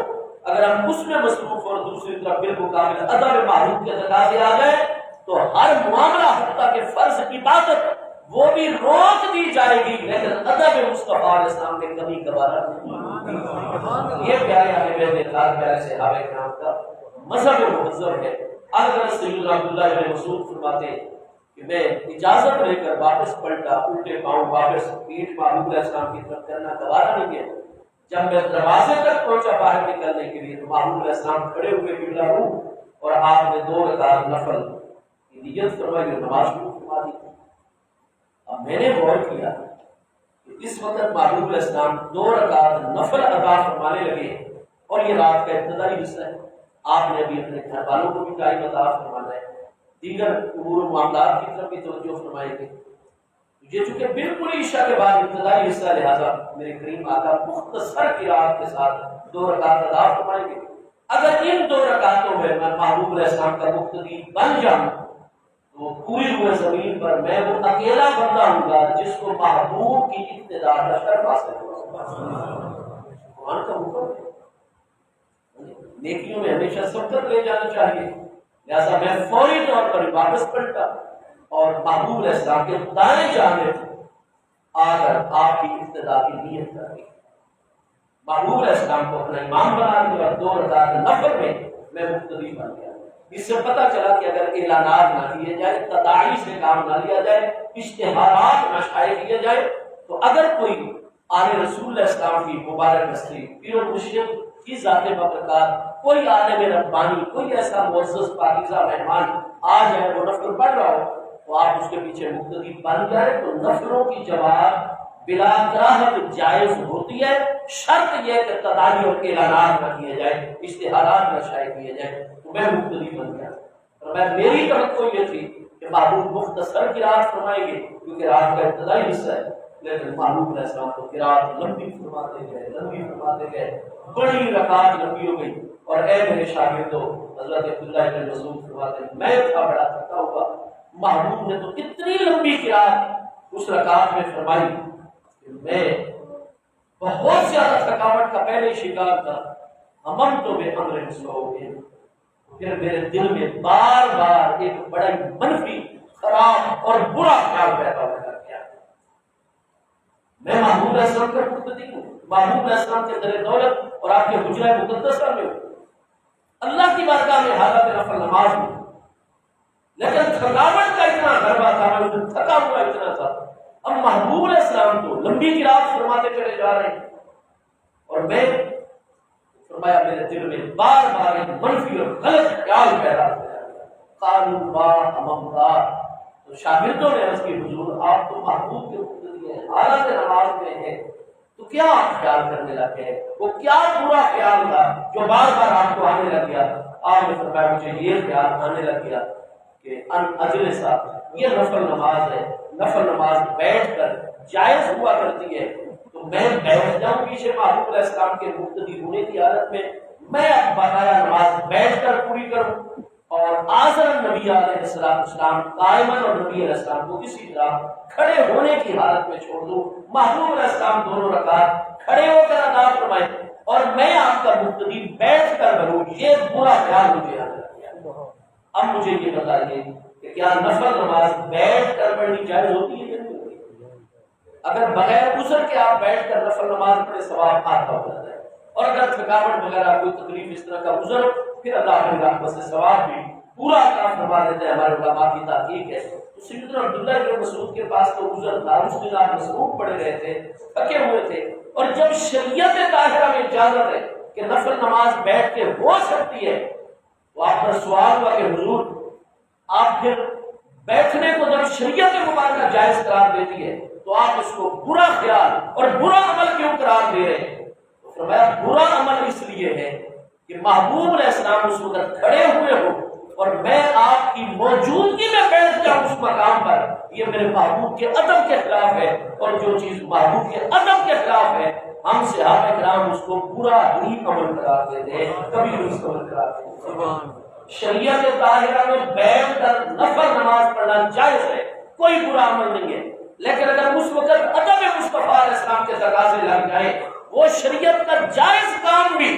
اگر ہم اس میں مصروف اور دوسری طرف بالمقابل ادب معروف کے تقاضے آ گئے تو ہر معاملہ حتیٰ کہ فرض عبادت وہ بھی روک دی جائے گی، لیکن ادب مصطفیٰ علیہ السلام نے کبھی گوارا نہیں۔ یہ پیارے اہل بیت اطہار پیارے صحابہ کرام کا مذہب و مہذب ہے۔ حضرت سیدنا عبداللہ بن مسعود فرماتے کہ میں اجازت لے کر واپس پلٹا، الٹے پاؤں واپس پیٹھ محبوب علیہ السلام کی طرف کرنا گوارا نہیں ہے۔ جب میں دروازے تک پہنچا باہر نکلنے کے لیے تو محبوب علیہ السلام کھڑے ہوئے قبلہ رو اور آپ نے 2 رکعت نفل کی نیت فرمائی اور نماز شروع فرما دی۔ اب میں نے غور کیا کہ اس وقت محبوب علیہ السلام 2 رکعت نفل ادا فرمانے لگے اور یہ رات کا ابتدائی حصہ ہے، آپ نے ابھی اپنے گھر والوں کو بھی ٹائم عطا فرمانا ہے، دیگر امور و معاملات کی طرف بھی توجہ فرمائیں گے۔ یہ چونکہ بالکل عشاء کے بعد ابتدائی حصہ، لہٰذا میرے کریم آقا مختصر قرات کے ساتھ 2 رکعت ادا فرمائیں گے۔ اگر ان 2 رکعتوں میں میں محبوب علیہ السلام کا مقتدی بن جاؤں تو پوری ہوئے زمین پر میں وہ اکیلا بندہ ہوں گا جس کو محبوب کی اقتداء کا شرف حاصل ہوگا۔ قرآن کا حکم ہے، نیکیوں میں ہمیشہ سبقت لے جانا چاہیے، لہذا میں فوری طور پر واپس پلٹا اور محبوب علیہ السلام کے دائیں جانب آ کر آپ کی ابتدا کی نیت کر دی۔ محبوب علیہ السلام کو اپنا امام بنا دیا اور 2 رکعت نفل میں مقتدی بن گیا۔ اس سے پتہ چلا کہ اگر اعلانات نہ کیے جائے، تداعی سے کام نہ لیا جائے، اشتہارات نہ شائع کیے جائے، تو اگر کوئی آل رسول علیہ السلام کی مبارک ہستی، پیر و مرشد کی ذات بابرکات، کوئی عالم ربانی، کوئی ایسا معزز پاکیزہ مہمان آ جائے وہ نفل پڑھ رہا ہو تو آپ اس کے پیچھے مقتدی بن جائے تو نفلوں کی جماعت بلا کراہت جائز ہوتی ہے، شرط یہ کہ تداعی اور اعلانات نہ کیے جائے، اشتہارات نہ شائع کیے جائے۔ تو میں مقتدی بن گیا اور میری توقع یہ تھی کہ محبوب مختصر قرات فرمائیں گے کیونکہ رات کا ابتدائی حصہ ہے، لیکن محبوب علیہ السلام کو قرات لمبی فرماتے گئے، بڑی رکعت لمبی ہو گئی اور اے میرے شاگردو، حضرت عبداللہ بن مسعود فرماتے ہیں میں تھا بڑا تھکا ہوا، محبوب نے تو اتنی لمبی قرات اس رکعت میں فرمائی کہ میں بہت زیادہ تھکاوٹ کا پہلے شکار تھا۔ ہمم تو بے امر سوء، پھر میرے دل میں بار بار ایک بڑا منفی، خراب اور برا خیال پیدا ہونے لگ گیا۔ میں محبوب علیہ السلام کا مقتدی ہوں، محبوب علیہ السلام کے در دولت اور آپ کے حجرہ مقدسہ میں ہوں، اللہ کی بارگاہ میں حالت نفل نماز ہوں، لیکن تھکاوٹ کا اتنا غلبہ تھا، میں تھکا ہوا اتنا تھا اب محبوب علیہ السلام تو لمبی قرات فرماتے چلے جا رہے ہیں اور میں فرمایا میرے دل میں بار بار ایک منفی اور غلط خیال پیدا ہو گیا. قالوا ما امامہ، تو شاگردوں نے عرض کی حضور آپ تو محبوب کے مقتدی ہیں، حالت نماز میں ہیں، تو کیا آپ خیال کرنے لگے؟ وہ کیا برا خیال تھا جو بار بار آپ کو آنے لگ گیا؟ آپ نے فرمایا مجھے یہ خیال آنے لگ گیا کہ ان اجلسا، یہ نفل نماز ہے، نفل نماز بیٹھ کر جائز ہوا کرتی ہے، تو میں بیٹھ جاؤں پیچھے محبوب علیہ السلام کے مقتدی ہونے کی حالت میں اب بقایا نماز بیٹھ کر پوری کروں، اور آزر نبی علیہ السلام قائمن اور نبی علیہ السلام کو اسی طرح کھڑے ہونے کی حالت میں چھوڑ دوں. محبوب علیہ السلام دونوں رکعت کھڑے ہو کر ادا فرمائے اور میں آپ کا مقتدی بیٹھ کر کروں، یہ برا خیال مجھے آنے لگ گیا. اب مجھے یہ بتائیے کہ کیا نفل نماز بیٹھ کر پڑھنی جائز ہوتی ہے یا نہیں ہوتی؟ اگر بغیر عذر کے آپ بیٹھ کر نفل نماز پڑھے ثواب آتا ہو جاتا ہے، اور اگر تھکاوٹ وغیرہ کوئی تکلیف اس طرح کا عذر پھر اللہ کی رحمت سے ثواب بھی پورا کام فرما دیتے ہیں. ہمارے علماء کی تحقیق ہے. تو سیدنا عبداللہ بن مسعود کے پاس تو عذر تھا، اس دن آپ مصروف پڑے رہے تھے، تھکے ہوئے تھے، اور جب شریعت طاہرہ میں اجازت ہے کہ نفل نماز بیٹھ کے ہو سکتی ہے تو آپ پر سوال ہوا کہ حضور آپ پھر بیٹھنے کو جب شریعت مبارکہ جائز قرار دیتی ہے تو آپ اس کو برا خیال اور برا عمل کیوں قرار دے رہے ہیں؟ تو فرمایا برا عمل اس لیے ہے کہ محبوب علیہ السلام اس وقت کھڑے ہوئے ہو اور میں آپ کی موجودگی میں بیٹھ جاؤں اس مقام پر، یہ میرے محبوب کے ادب کے خلاف ہے، اور جو چیز محبوب کے ادب کے خلاف ہے ہم صحابہ کرام اس کو برا ہی عمل قرار دیتے ہیں، کبھی بھی اس کو عمل قرار دیتے ہیں. شریعت طاہرہ میں بیٹھ کر نفل نماز پڑھنا جائز ہے، کوئی برا عمل نہیں ہے، لیکن اگر اس وقت ادب مصطفیٰ علیہ السلام کے تقاضے لگ جائے، وہ شریعت کا جائز کام بھی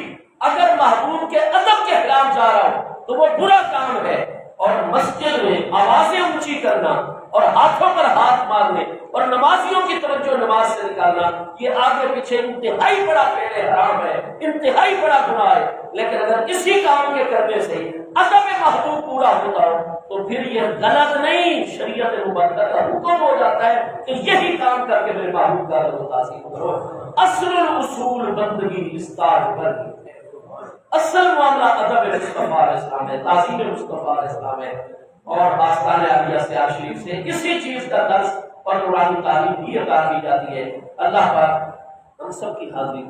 اگر محبوب کے ادب کے خلاف جا رہا ہو تو وہ برا کام ہے. اور مسجد میں آوازیں اونچی کرنا اور ہاتھوں پر ہاتھ مارنے اور نمازیوں کی توجہ نماز سے نکالنا، یہ آگے پیچھے انتہائی بڑا فعل حرام ہے، انتہائی بڑا گناہ ہے. لیکن اگر اسی کام کے کرنے سے ادب محبوب پورا ہوتا ہو تو پھر یہ غلط نہیں، شریعت مبارکہ کا حکم ہو جاتا ہے کہ یہی کام کر کے میرے محبوب کا ادب و تعظیم کرو. اصل الاصول بندگی استاد پر اصل معاملہ ادب مصطفیٰ علیہ السلام ہے، تعظیم مصطفیٰ علیہ السلام ہے. اور آستانہ عالیہ سیاح شریف سے اسی چیز کا درس اور قرآن تعلیم بھی عطا کی جاتی ہے. اللہ پاک ہم سب کی حاضری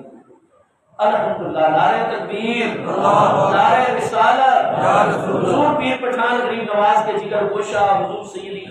الحمدللہ. نعرہ تکبیر، نعرہ رسالت، حضور پیر پٹھان غریب نواز کے جگر گوشہ، حضور سیدی